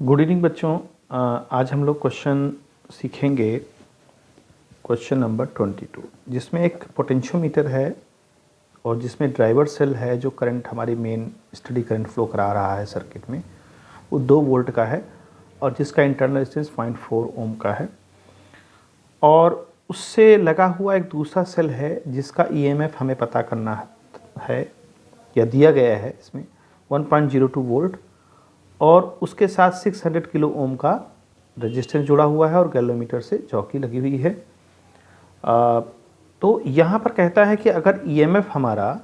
Good evening बच्चों। आज हम लोग क्वेश्चन सीखेंगे, क्वेश्चन नंबर 22, जिसमें एक पोटेंशियोमीटर है और जिसमें ड्राइवर सेल है जो करंट हमारी मेन स्टडी करंट फ्लो करा रहा है सर्किट में, वो 2 वोल्ट का है और जिसका इंटरनल रेजिस्टेंस 0.4 ओम का है। और उससे लगा हुआ एक दूसरा सेल है जिसका ईएमएफ हमें पता करना है या दिया गया है इसमें 1.02 वोल्ट, और उसके साथ 600 किलो ओम का रेजिस्टेंस जुड़ा हुआ है और गैलोमीटर से चौकी लगी हुई है। तो यहाँ पर कहता है कि अगर ईएमएफ हमारा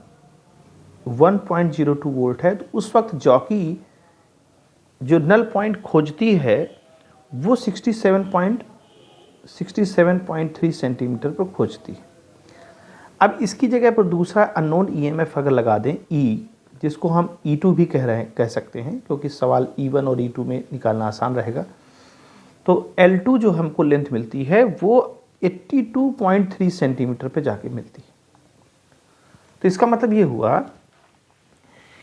1.02 वोल्ट है तो उस वक्त जॉकी जो नल पॉइंट खोजती है वो 67.3 सेंटीमीटर पर खोजती है। अब इसकी जगह पर दूसरा अननोन ईएमएफ अगर लगा दें ई, जिसको हम E2 भी कह सकते हैं, क्योंकि सवाल E1 और E2 में निकालना आसान रहेगा। तो L2 जो हमको लेंथ मिलती है वो 82.3 सेंटीमीटर पे जाके मिलती है। तो इसका मतलब ये हुआ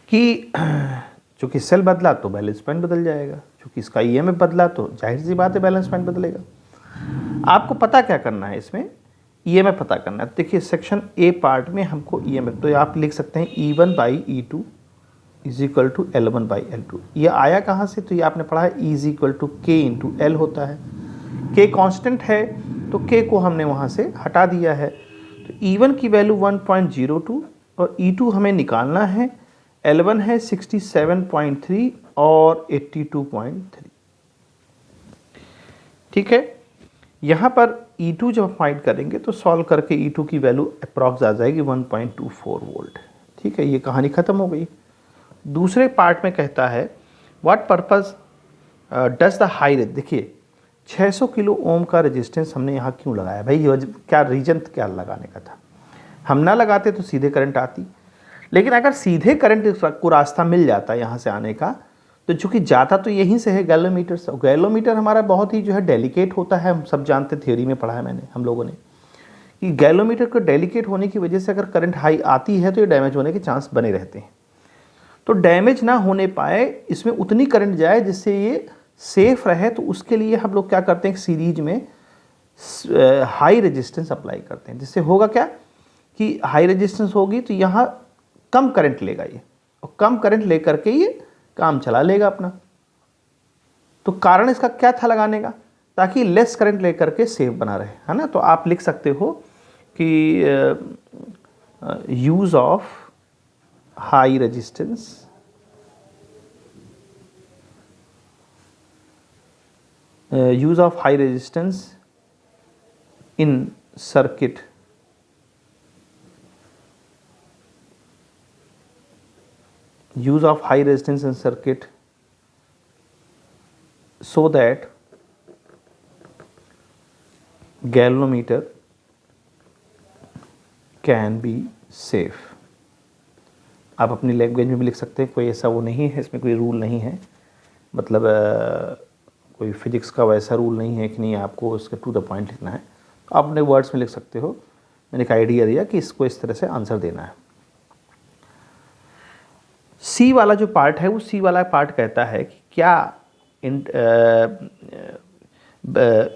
कि चूँकि सेल बदला तो बैलेंस पॉइंट बदल जाएगा, चूँकि इसका ईएमएफ बदला तो जाहिर सी बात है बैलेंस पॉइंट बदलेगा। आपको पता क्या करना है, इसमें ईएमएफ पता करना है। देखिए सेक्शन ए पार्ट में हमको ईएमएफ, तो आप लिख सकते हैं E1 by E2 is equal to L1 by L2। ये आया कहाँ से? तो ये आपने पढ़ा है E is equal to K into L होता है। K कांस्टेंट है तो K को हमने वहाँ से हटा दिया है। तो E1 की वैल्यू 1.02 और E2 हमें निकालना है। L1 है 67.3 और 82.3। ठीक है, यहाँ पर E2 जब फाइंड करेंगे तो सॉल्व करके E2 की वैल्यू अप्रॉक्स आ जाएगी 1.24 वोल्ट। ठीक है, ये कहानी ख़त्म हो गई। दूसरे पार्ट में कहता है what purpose does the high, देखिए 600 किलो ओम का रेजिस्टेंस हमने यहाँ क्यों लगाया भाई? क्या रीजन क्या लगाने का था? हम ना लगाते तो सीधे करंट आती, लेकिन अगर सीधे करंट को रास्ता मिल जाता यहाँ से आने का, तो चूंकि जाता तो यहीं से है गैलोमीटर से। गैलोमीटर हमारा बहुत ही जो है डेलिकेट होता है, हम सब जानते, थ्योरी में पढ़ा है मैंने हम लोगों ने, कि गैलोमीटर को डेलिकेट होने की वजह से अगर करंट हाई आती है तो ये डैमेज होने के चांस बने रहते हैं। तो डैमेज ना होने पाए, इसमें उतनी करंट जाए जिससे ये सेफ रहे, तो उसके लिए हम लोग क्या करते हैं, सीरीज में हाई रेजिस्टेंस अप्लाई करते हैं। जिससे होगा क्या कि हाई रेजिस्टेंस होगी तो यहाँ कम करंट लेगा ये, और कम करंट लेकर के ये काम चला लेगा अपना। तो कारण इसका क्या था लगाने का? ताकि लेस करंट लेकर के सेफ बना रहे, है ना। तो आप लिख सकते हो कि use of high resistance in circuit so that galvanometer can be safe। आप अपनी लैंग्वेज में भी लिख सकते हैं, कोई ऐसा वो नहीं है, इसमें कोई रूल नहीं है, मतलब कोई फिजिक्स का वैसा रूल नहीं है कि नहीं आपको उसके टू द पॉइंट लिखना है। तो आप अपने वर्ड्स में लिख सकते हो। मैंने एक आइडिया दिया कि इसको इस तरह से आंसर देना है। सी वाला जो पार्ट है, वो सी वाला पार्ट कहता है कि क्या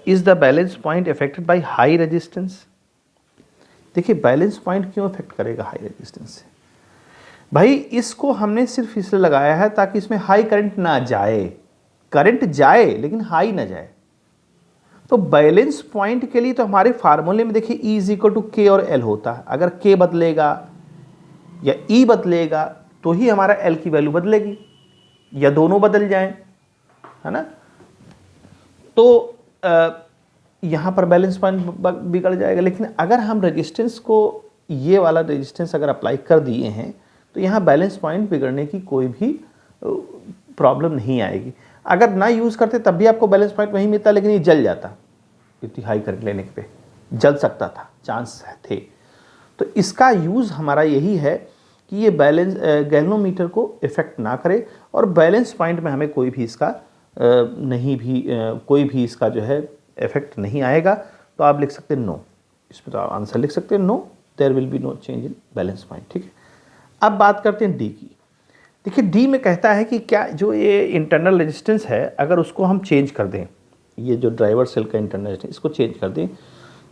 is the balance point affected by high resistance. देखिए बैलेंस पॉइंट क्यों अफेक्ट करेगा हाई रेजिस्टेंस से? भाई इसको हमने सिर्फ इसलिए लगाया है ताकि इसमें हाई करंट ना जाए, करंट जाए लेकिन हाई ना जाए। तो बैलेंस पॉइंट के लिए तो हमारे फार्मूले में देखिए E is equal to K और L होता है। अगर K बदलेगा या E बदलेगा तो ही हमारा L की वैल्यू बदलेगी, या दोनों बदल जाएं, है ना। तो यहाँ पर बैलेंस पॉइंट बिगड़ जाएगा। लेकिन अगर हम रेजिस्टेंस को, ये वाला रेजिस्टेंस अगर अप्लाई कर दिए हैं तो यहाँ बैलेंस पॉइंट बिगड़ने की कोई भी प्रॉब्लम नहीं आएगी। अगर ना यूज़ करते तब भी आपको बैलेंस पॉइंट वहीं मिलता, लेकिन ये जल जाता, इतनी हाई करंट लेने पे जल सकता था, चांस थे। तो इसका यूज़ हमारा यही है कि ये बैलेंस गैल्वेनोमीटर को इफेक्ट ना करे और बैलेंस पॉइंट में हमें कोई भी इसका कोई भी इसका जो है इफेक्ट नहीं आएगा। तो आप लिख सकते हैं नो, इस पर तो आप आंसर लिख सकते हैं no, there will be no change in balance point. ठीक है, अब बात करते हैं डी की। देखिए डी में कहता है कि क्या जो ये इंटरनल रेजिस्टेंस है अगर उसको हम चेंज कर दें, ये जो ड्राइवर सेल का इंटरनल रेजिस्टेंस इसको चेंज कर दें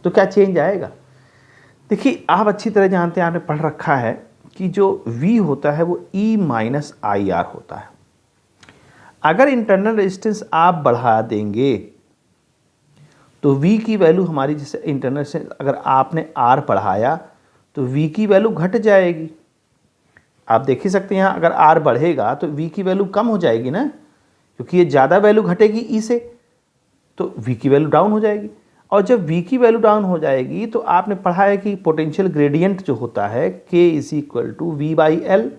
तो क्या चेंज आएगा। देखिए आप अच्छी तरह जानते हैं, आपने पढ़ रखा है कि जो V होता है वो E माइनस आई आर होता है। अगर इंटरनल रेजिस्टेंस आप बढ़ा देंगे तो V की वैल्यू हमारी, जैसे इंटरनल रेजिस्टेंस अगर आपने R बढ़ाया तो V की वैल्यू घट जाएगी। आप देख ही सकते हैं यहाँ अगर R बढ़ेगा तो V की वैल्यू कम हो जाएगी ना, क्योंकि ये ज़्यादा वैल्यू घटेगी E से, तो V की वैल्यू डाउन हो जाएगी। और जब V की वैल्यू डाउन हो जाएगी तो आपने पढ़ा है कि पोटेंशियल ग्रेडियंट जो होता है K is equal to V by L.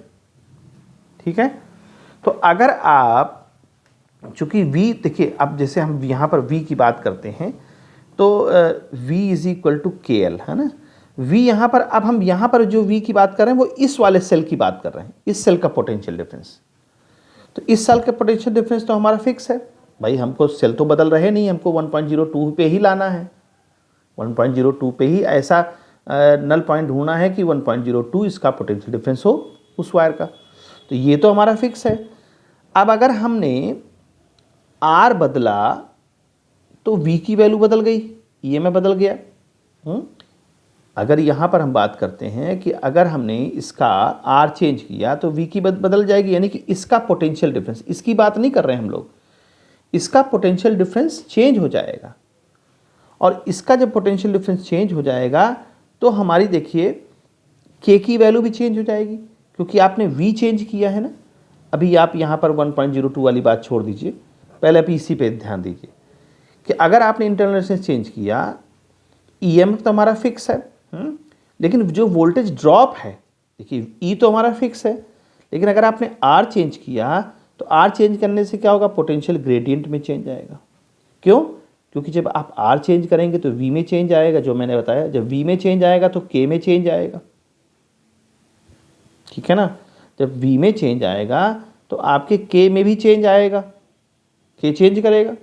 ठीक है, तो अगर आप, चूंकि V, देखिए अब जैसे हम यहाँ पर V की बात करते हैं तो V इज इक्वल टू के एल, है ना। V यहाँ पर, अब हम यहाँ पर जो V की बात कर रहे हैं वो इस वाले सेल की बात कर रहे हैं, इस सेल का पोटेंशियल डिफरेंस। तो इस सेल का पोटेंशियल डिफरेंस तो हमारा फिक्स है भाई, हमको सेल तो बदल रहे नहीं, हमको 1.02 पे ही लाना है, 1.02 पे ही ऐसा नल पॉइंट ढूंढना है कि 1.02 इसका पोटेंशियल डिफरेंस हो उस वायर का। तो ये तो हमारा फिक्स है। अब अगर हमने R बदला तो V की वैल्यू बदल गई, ये में बदल गया। अगर यहाँ पर हम बात करते हैं कि अगर हमने इसका R चेंज किया तो V की बदल जाएगी, यानी कि इसका पोटेंशियल डिफरेंस, इसकी बात नहीं कर रहे हैं हम लोग, इसका पोटेंशियल डिफरेंस चेंज हो जाएगा। और इसका जब पोटेंशियल डिफरेंस चेंज हो जाएगा तो हमारी देखिए K की वैल्यू भी चेंज हो जाएगी, क्योंकि आपने V चेंज किया है ना। अभी आप यहाँ पर 1.02 वाली बात छोड़ दीजिए, पहले आप इसी पे ध्यान दीजिए कि अगर आपने इंटरनल रेजिस्टेंस चेंज किया, EMF तो हमारा फिक्स है, लेकिन जो वोल्टेज ड्रॉप है, देखिए E तो हमारा फिक्स है, लेकिन अगर आपने R चेंज किया तो R चेंज करने से क्या होगा, पोटेंशियल ग्रेडियंट में चेंज आएगा। क्यों? क्योंकि जब आप R चेंज करेंगे तो V में चेंज आएगा, जो मैंने बताया, जब V में चेंज आएगा तो K में चेंज आएगा। ठीक है ना, जब V में चेंज आएगा तो आपके K में भी चेंज आएगा, K चेंज करेगा।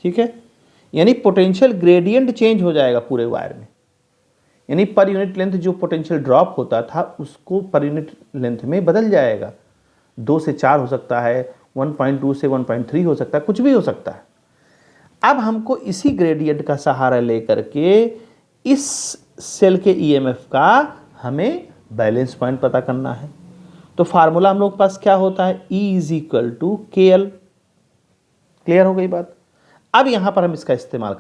ठीक है, यानी पोटेंशियल ग्रेडियंट चेंज हो जाएगा पूरे वायर में, यानी पर यूनिट लेंथ जो पोटेंशियल ड्रॉप होता था उसको पर यूनिट लेंथ में बदल जाएगा। 2 से 4 हो सकता है, 1.2 से 1.3 हो सकता है, कुछ भी हो सकता है। अब हमको इसी ग्रेडियंट का सहारा लेकर के इस सेल के EMF का हमें बैलेंस पॉइंट पता करना है। तो फार्मूला हम लोग के पास क्या होता है, E इज इक्वल टू के एल। क्लियर हो गई बात। अब यहां पर हम इसका इस्तेमाल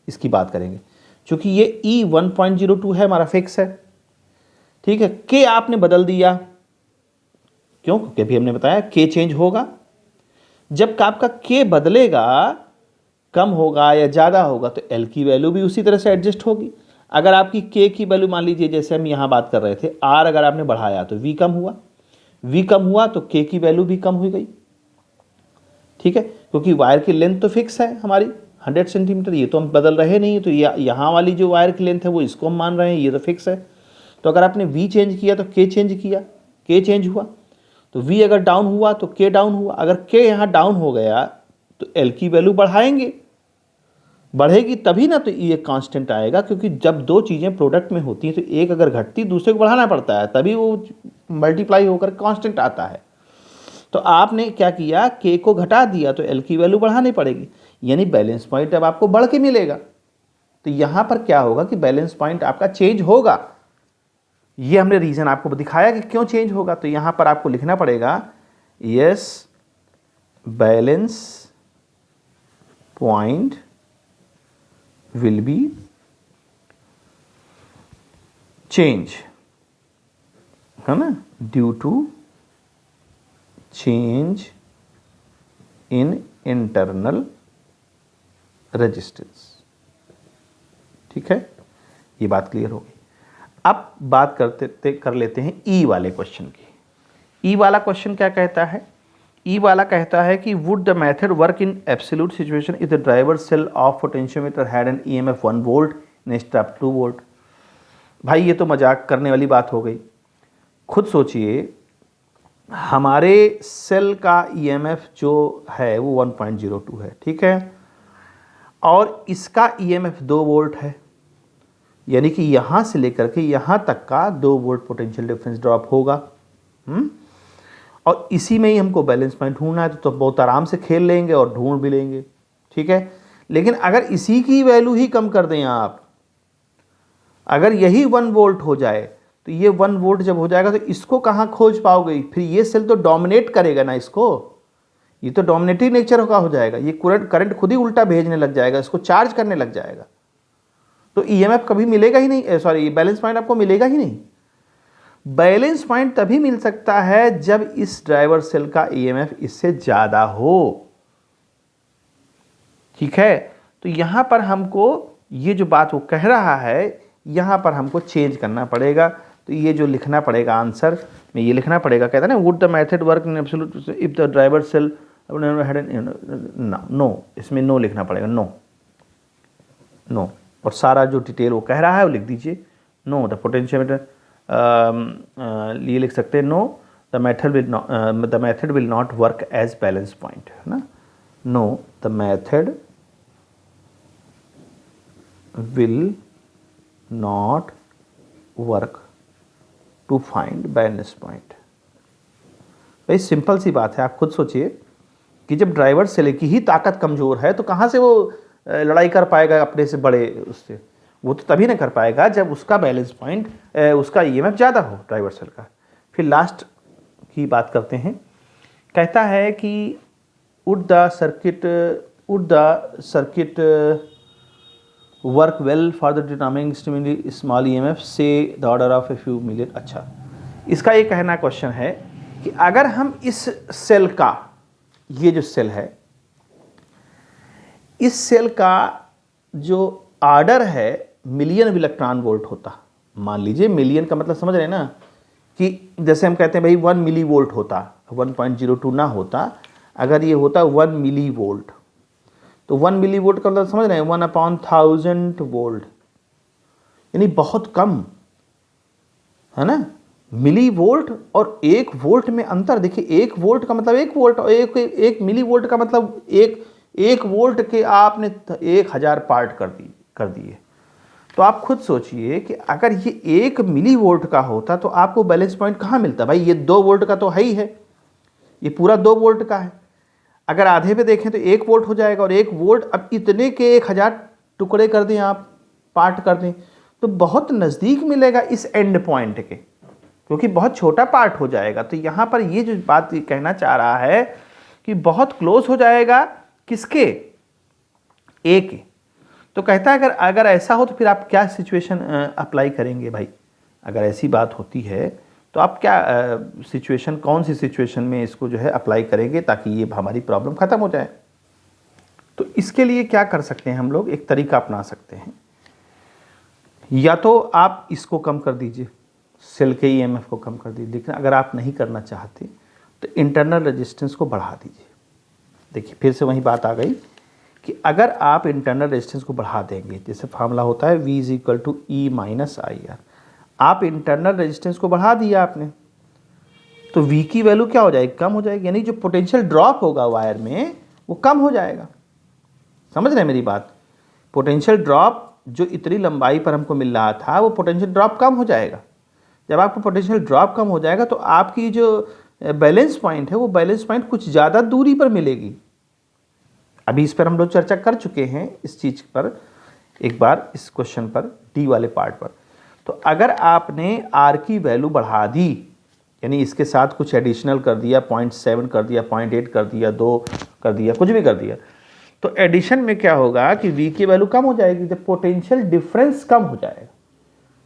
इसकी बात करेंगे, क्योंकि ये E 1.02 है, हमारा फिक्स है। ठीक है, K आपने बदल दिया, क्यों? क्योंकि अभी हमने बताया K चेंज होगा। जब आपका K बदलेगा, कम होगा या ज़्यादा होगा, तो L की वैल्यू भी उसी तरह से एडजस्ट होगी। अगर आपकी K की वैल्यू, मान लीजिए जैसे हम यहाँ बात कर रहे थे, R अगर आपने बढ़ाया तो V कम हुआ, V कम हुआ तो K की वैल्यू भी कम हो गई। ठीक है, क्योंकि वायर की लेंथ तो फिक्स है हमारी 100 सेंटीमीटर, ये तो हम बदल रहे नहीं, तो यहाँ वाली जो वायर की लेंथ है वो इसको हम मान रहे हैं, ये तो फिक्स है। तो अगर आपने V चेंज किया तो K चेंज किया, K चेंज हुआ तो V अगर डाउन हुआ तो K डाउन हुआ। अगर K यहाँ डाउन हो गया तो L की वैल्यू बढ़ाएंगे, बढ़ेगी तभी ना तो ये कांस्टेंट आएगा, क्योंकि जब दो चीज़ें प्रोडक्ट में होती हैं तो एक अगर घटती दूसरे को बढ़ाना पड़ता है, तभी वो मल्टीप्लाई होकर कांस्टेंट आता है। तो आपने क्या किया, K को घटा दिया तो L की वैल्यू बढ़ानी पड़ेगी, यानी बैलेंस पॉइंट अब आपको बढ़ के मिलेगा। तो यहाँ पर क्या होगा कि बैलेंस पॉइंट आपका चेंज होगा। ये हमने रीज़न आपको दिखाया कि क्यों चेंज होगा। तो यहाँ पर आपको लिखना पड़ेगा, yes balance point will be change, है ना, due to change in internal resistance. ठीक है, ये बात क्लियर हो गई। अब बात कर लेते हैं ई वाले क्वेश्चन की। ई वाला क्वेश्चन क्या कहता है, ई वाला कहता है कि would the method work in absolute situation if the driver cell of potentiometer had an EMF 1 volt instead of 2 volt. भाई ये तो मजाक करने वाली बात हो गई। खुद सोचिए, हमारे सेल का EMF जो है वो 1.02 है, ठीक है, और इसका EMF 2 वोल्ट है, यानी कि यहाँ से लेकर के यहाँ तक का 2 वोल्ट पोटेंशियल डिफरेंस ड्रॉप होगा। और इसी में ही हमको बैलेंस पॉइंट ढूंढना है, तो बहुत आराम से खेल लेंगे और ढूंढ भी लेंगे, ठीक है। लेकिन अगर इसी की वैल्यू ही कम कर दें आप, अगर यही 1 वोल्ट हो जाए, तो ये 1 वोल्ट जब हो जाएगा तो इसको कहाँ खोज पाओगे, फिर ये सेल तो डोमिनेट करेगा ना इसको, ये तो डोमिनेटिंग नेचर का हो जाएगा, ये करंट खुद ही उल्टा भेजने लग जाएगा, इसको चार्ज करने लग जाएगा, तो ईएमएफ कभी मिलेगा ही नहीं, सॉरी बैलेंस पॉइंट आपको मिलेगा ही नहीं। बैलेंस पॉइंट तभी मिल सकता है जब इस ड्राइवर सेल का ईएमएफ इससे ज्यादा हो, ठीक है। तो यहां पर हमको ये जो बात वो कह रहा है, यहां पर हमको चेंज करना पड़ेगा। तो ये जो लिखना पड़ेगा आंसर में, ये लिखना पड़ेगा, कहता है ना would the method work in absolute if the driver cell, no, इसमें नो लिखना पड़ेगा, नो नो, और सारा जो डिटेल वो कह रहा है वो लिख दीजिए। नो द पोटेंशियोमीटर, ये लिख सकते हैं no the method will not work as balance point, है ना। No the method will not work to find balance point. भाई सिंपल सी बात है, आप खुद सोचिए कि जब ड्राइवर सेल की ही ताकत कमजोर है तो कहाँ से वो लड़ाई कर पाएगा अपने से बड़े उससे, वो तो तभी ना कर पाएगा जब उसका बैलेंस पॉइंट, उसका ईएमएफ ज़्यादा हो ड्राइवर सेल का। फिर लास्ट की बात करते हैं, कहता है कि would the circuit work well for the determining extremely small EMF, say the order of a few million। अच्छा, इसका ये कहना क्वेश्चन है कि अगर हम इस सेल का, ये जो सेल है, इस सेल का जो आर्डर है मिलियन इलेक्ट्रॉन वोल्ट होता, मान लीजिए मिलियन का मतलब समझ रहे हैं ना, कि जैसे हम कहते हैं भाई 1 मिली वोल्ट होता, 1.02 ना होता, अगर ये होता 1 मिली वोल्ट, तो 1 मिली वोल्ट का मतलब समझ रहे हैं 1/1000 वोल्ट, यानी बहुत कम, है ना। मिली वोल्ट और 1 वोल्ट में अंतर देखिए, 1 वोल्ट का मतलब 1 वोल्ट और एक मिली वोल्ट का मतलब एक वोल्ट के आपने 1000 पार्ट कर दिए। तो आप खुद सोचिए कि अगर ये 1 मिली वोल्ट का होता तो आपको बैलेंस पॉइंट कहाँ मिलता, भाई ये 2 वोल्ट का तो है ही है, ये पूरा 2 वोल्ट का है। अगर आधे पे देखें तो 1 वोल्ट हो जाएगा, और 1 वोल्ट अब इतने के 1000 टुकड़े कर दें आप, पार्ट कर दें, तो बहुत नज़दीक मिलेगा इस एंड पॉइंट के, क्योंकि बहुत छोटा पार्ट हो जाएगा। तो यहाँ पर ये जो बात कहना चाह रहा है कि बहुत क्लोज हो जाएगा किसके, ए के। तो कहता है अगर ऐसा हो तो फिर आप क्या सिचुएशन अप्लाई करेंगे भाई, अगर ऐसी बात होती है तो आप क्या सिचुएशन, कौन सी सिचुएशन में इसको जो है अप्लाई करेंगे ताकि ये हमारी प्रॉब्लम ख़त्म हो जाए। तो इसके लिए क्या कर सकते हैं हम लोग, एक तरीका अपना सकते हैं, या तो आप इसको कम कर दीजिए, सेल के ईएमएफ को कम कर दीजिए, लेकिन अगर आप नहीं करना चाहते तो इंटरनल रेजिस्टेंस को बढ़ा दीजिए। देखिए फिर से वही बात आ गई कि अगर आप इंटरनल रेजिस्टेंस को बढ़ा देंगे, जैसे फार्मूला होता है V = E - IR, आप इंटरनल रेजिस्टेंस को बढ़ा दिया आपने, तो V की वैल्यू क्या हो जाएगी, कम हो जाएगी, यानी जो पोटेंशियल ड्रॉप होगा वायर में वो कम हो जाएगा। समझ रहे हैं मेरी बात, पोटेंशियल ड्रॉप जो इतनी लंबाई पर हमको मिल रहा था वो पोटेंशियल ड्रॉप कम हो जाएगा। जब आपको पोटेंशियल ड्रॉप कम हो जाएगा तो आपकी जो बैलेंस पॉइंट है वो बैलेंस पॉइंट कुछ ज़्यादा दूरी पर मिलेगी। अभी इस पर हम लोग चर्चा कर चुके हैं, इस चीज़ पर एक बार, इस क्वेश्चन पर, डी वाले पार्ट पर। तो अगर आपने आर की वैल्यू बढ़ा दी, यानी इसके साथ कुछ एडिशनल कर दिया, 0.7 कर दिया, 0.8 कर दिया, 2 कर दिया, कुछ भी कर दिया, तो एडिशन में क्या होगा कि V की वैल्यू कम हो जाएगी, तो पोटेंशियल डिफरेंस कम हो जाएगा।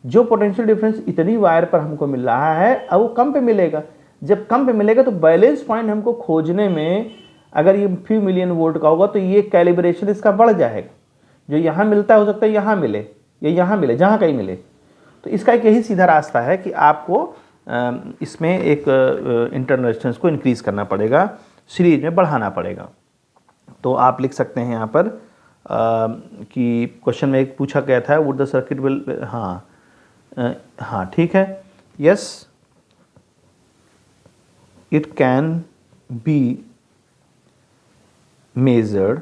जो पोटेंशियल डिफरेंस इतनी वायर पर हमको मिल रहा है अब वो कम पे मिलेगा। जब कम पे मिलेगा तो बैलेंस पॉइंट हमको खोजने में, अगर ये फ्यू मिलियन वोल्ट का होगा तो ये कैलिब्रेशन इसका बढ़ जाएगा, जो यहाँ मिलता है हो सकता है यहाँ मिले या यहाँ मिले, जहाँ कहीं मिले। तो इसका एक यही सीधा रास्ता है कि आपको इसमें एक इंटरनल रेजिस्टेंस को इंक्रीज करना पड़ेगा, सीरीज में बढ़ाना पड़ेगा। तो आप लिख सकते हैं यहाँ पर कि क्वेश्चन में एक पूछा गया था वुड द सर्किट विल, हाँ ठीक है, yes it can be measured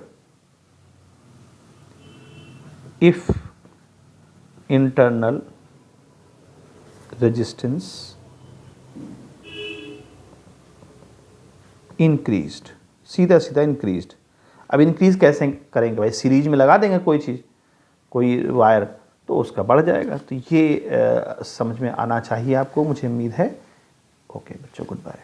if internal resistance increased, सीधा सीधा इंक्रीज्ड। अब इंक्रीज कैसे करेंगे भाई, सीरीज में लगा देंगे कोई चीज़, कोई वायर, तो उसका बढ़ जाएगा। तो ये समझ में आना चाहिए आपको, मुझे उम्मीद है। ओके बच्चों, गुड बाय।